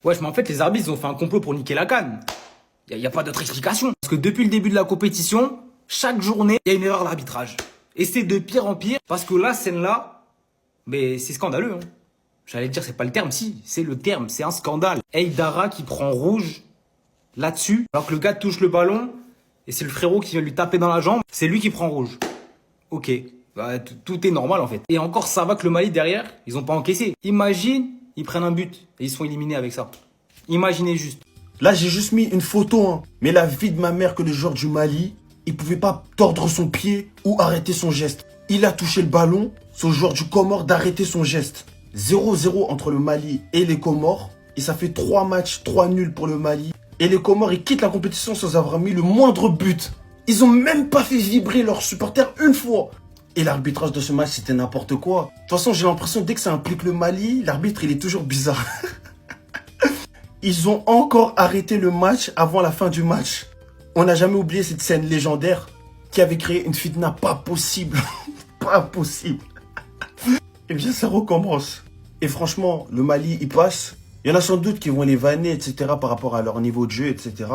Wesh, mais en fait, les arbitres, ils ont fait un complot pour niquer la CAN. Y a pas d'autre explication. Parce que depuis le début de la compétition, chaque journée, il y a une erreur d'arbitrage. Et c'est de pire en pire, parce que la scène-là, mais c'est scandaleux, hein. J'allais dire, c'est pas le terme, si, c'est le terme, c'est un scandale. Eidara qui prend rouge là-dessus, alors que le gars touche le ballon, et c'est le frérot qui vient lui taper dans la jambe, c'est lui qui prend rouge. Ok, bah, tout est normal en fait. Et encore, ça va que le Mali derrière, ils ont pas encaissé. Imagine, ils prennent un but, et ils se font éliminer avec ça. Imaginez juste. Là, j'ai juste mis une photo, hein. Mais la vie de ma mère que le joueur du Mali, il pouvait pas tordre son pied ou arrêter son geste. Il a touché le ballon, c'est au joueur du Comore d'arrêter son geste. 0-0 entre le Mali et les Comores. Et ça fait 3 matchs, 3 nuls pour le Mali. Et les Comores, ils quittent la compétition sans avoir mis le moindre but. Ils ont même pas fait vibrer leurs supporters une fois. Et l'arbitrage de ce match, c'était n'importe quoi. De toute façon, j'ai l'impression dès que ça implique le Mali, l'arbitre, il est toujours bizarre. Ils ont encore arrêté le match avant la fin du match. On n'a jamais oublié cette scène légendaire qui avait créé une fitna pas possible. Pas possible. Et bien ça recommence. Et franchement, le Mali, il passe. Il y en a sans doute qui vont les vanner, etc. par rapport à leur niveau de jeu, etc.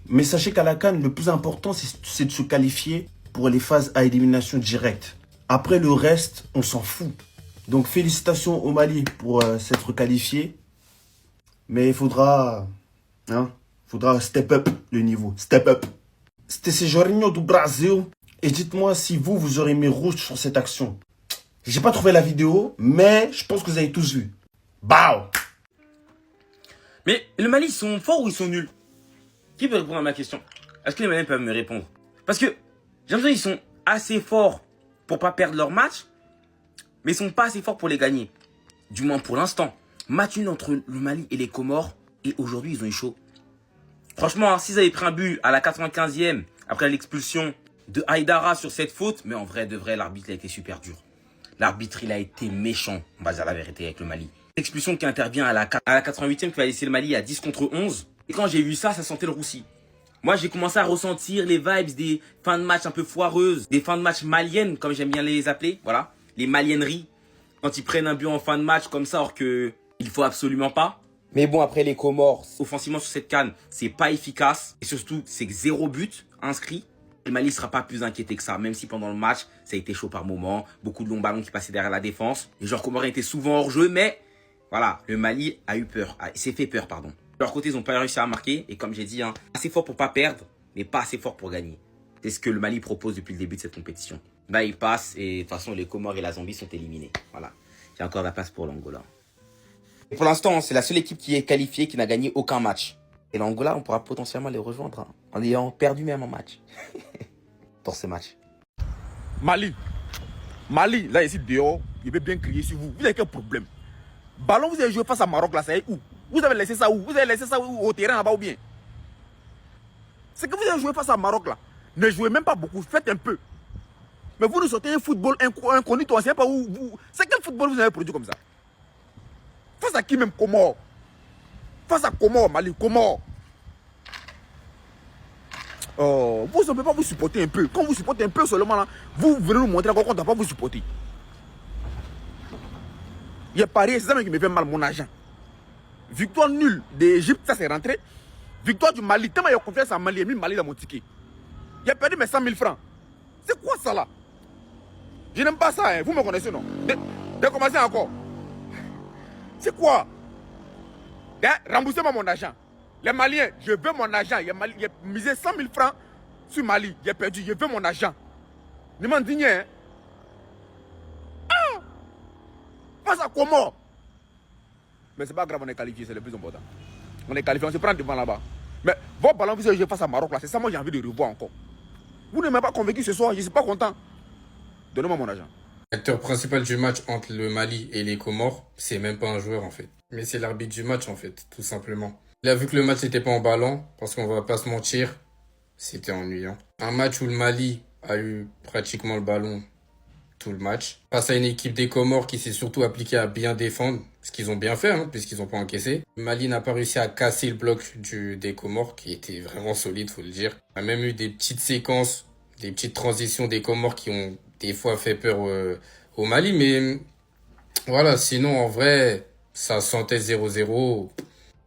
Mais sachez qu'à la CAN, le plus important, c'est de se qualifier pour les phases à élimination directe. Après le reste, on s'en fout. Donc félicitations au Mali pour s'être qualifié. Mais il faudra step up le niveau. Step up. C'était ces Jorginho du Brasil. Et dites-moi si vous aurez mis rouge sur cette action. J'ai pas trouvé la vidéo, mais je pense que vous avez tous vu. Bao! Mais le Mali, ils sont forts ou ils sont nuls? Qui peut répondre à ma question? Est-ce que les Maliens peuvent me répondre? Parce que j'ai l'impression qu'ils sont assez forts pour pas perdre leur match, mais ils sont pas assez forts pour les gagner. Du moins pour l'instant. Match nul entre le Mali et les Comores, et aujourd'hui ils ont eu chaud. Franchement, hein, s'ils avaient pris un but à la 95e, après l'expulsion de Haïdara sur cette faute, mais en vrai de vrai, l'arbitre a été super dur. L'arbitre, il a été méchant, on va dire la vérité avec le Mali. L'expulsion qui intervient à la 88e qui va laisser le Mali à 10 contre 11. Et quand j'ai vu ça, ça sentait le roussi. Moi, j'ai commencé à ressentir les vibes des fins de match un peu foireuses, des fins de match maliennes, comme j'aime bien les appeler, voilà, les malienneries. Quand ils prennent un but en fin de match comme ça, alors que il faut absolument pas. Mais bon, après les Comores, offensivement sur cette CAN, c'est pas efficace. Et surtout, c'est que 0 but inscrit. Le Mali ne sera pas plus inquiété que ça, même si pendant le match, ça a été chaud par moments. Beaucoup de longs ballons qui passaient derrière la défense. Les joueurs comoriens étaient souvent hors jeu, mais voilà, le Mali a eu peur. Il s'est fait peur, pardon. De leur côté, ils n'ont pas réussi à marquer. Et comme j'ai dit, hein, assez fort pour pas perdre, mais pas assez fort pour gagner. C'est ce que le Mali propose depuis le début de cette compétition. Là, ils passent et de toute façon, les Comores et la Zambie sont éliminés. Voilà. Il y a encore de la place pour l'Angola. Pour l'instant, c'est la seule équipe qui est qualifiée, qui n'a gagné aucun match. Et l'Angola, on pourra potentiellement les rejoindre, hein, en ayant perdu même un match. Pour ce match. Mali, là ici dehors, il veut bien crier sur vous. Vous avez quel problème? Ballon, vous avez joué face à Maroc là, c'est où? Vous avez laissé ça où? Vous avez laissé ça où? Au terrain là-bas ou bien? C'est que vous avez joué face à Maroc là. Ne jouez même pas beaucoup, faites un peu. Mais vous nous sortez un football inconnu, on ne sait pas où vous. C'est quel football vous avez produit comme ça? Face à qui même? Comment? Face à comment, Mali? Comment? Oh, vous ne pouvez pas vous supporter un peu. Quand vous supportez un peu seulement là, vous venez nous montrer qu'on ne doit pas vous supporter. Il y a parié, c'est ça qui me fait mal mon argent. Victoire nulle d'Égypte, ça c'est rentré. Victoire du Mali, tellement il y a confiance en Mali, il a mis Mali dans mon ticket. Il a perdu mes 100 000 francs. C'est quoi ça là? Je n'aime pas ça, hein. Vous me connaissez non? De commencer encore. C'est quoi? Remboursez-moi mon argent. Les Maliens, je veux mon argent. Il a misé 100 000 francs sur Mali. J'ai perdu, je veux mon argent. Ne m'en digne, hein? Ah! Face à comment? Mais c'est pas grave, on est qualifié, c'est le plus important. On est qualifié, on se prend devant là-bas. Mais vos ballons, vous avez joué face à Maroc là, c'est ça moi j'ai envie de revoir encore. Vous ne m'avez pas convaincu ce soir, je ne suis pas content. Donnez-moi mon argent. L'acteur principal du match entre le Mali et les Comores, c'est même pas un joueur en fait. Mais c'est l'arbitre du match en fait, tout simplement. Il a vu que le match n'était pas en ballon, parce qu'on va pas se mentir, c'était ennuyant. Un match où le Mali a eu pratiquement le ballon tout le match. Face à une équipe des Comores qui s'est surtout appliquée à bien défendre, ce qu'ils ont bien fait, hein, puisqu'ils n'ont pas encaissé. Le Mali n'a pas réussi à casser le bloc des Comores, qui était vraiment solide, faut le dire. Il y a même eu des petites séquences, des petites transitions des Comores qui ont des fois fait peur au Mali, mais voilà, sinon en vrai, ça sentait 0-0.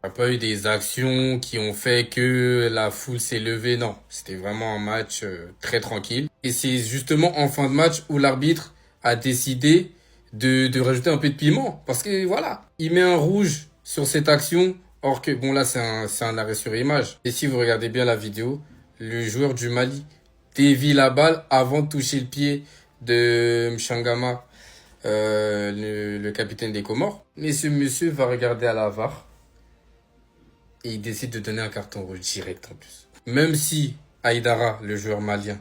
Il n'y a pas eu des actions qui ont fait que la foule s'est levée, non. C'était vraiment un match très tranquille. Et c'est justement en fin de match où l'arbitre a décidé de rajouter un peu de piment. Parce que voilà, il met un rouge sur cette action. Or que, bon là c'est un arrêt sur image. Et si vous regardez bien la vidéo, le joueur du Mali dévie la balle avant de toucher le pied de Mchangama, le capitaine des Comores. Mais ce monsieur va regarder à la VAR et il décide de donner un carton rouge direct en plus. Même si Aïdara, le joueur malien,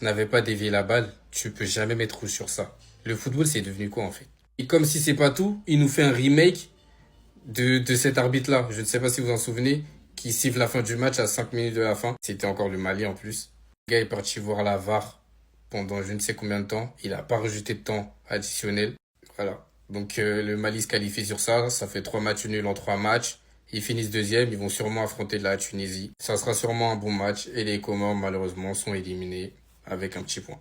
n'avait pas dévié la balle, tu peux jamais mettre rouge sur ça. Le football, c'est devenu quoi en fait? Et comme si c'est pas tout, il nous fait un remake de cet arbitre-là. Je ne sais pas si vous en souvenez, qui siffle la fin du match à 5 minutes de la fin. C'était encore le Mali en plus. Le gars est parti voir la VAR pendant je ne sais combien de temps. Il n'a pas rejeté de temps additionnel. Voilà. Donc le Mali se qualifie sur ça. Ça fait 3 matchs nuls en 3 matchs. Ils finissent deuxième. Ils vont sûrement affronter la Tunisie. Ça sera sûrement un bon match. Et les Comores, malheureusement, sont éliminés avec un petit point.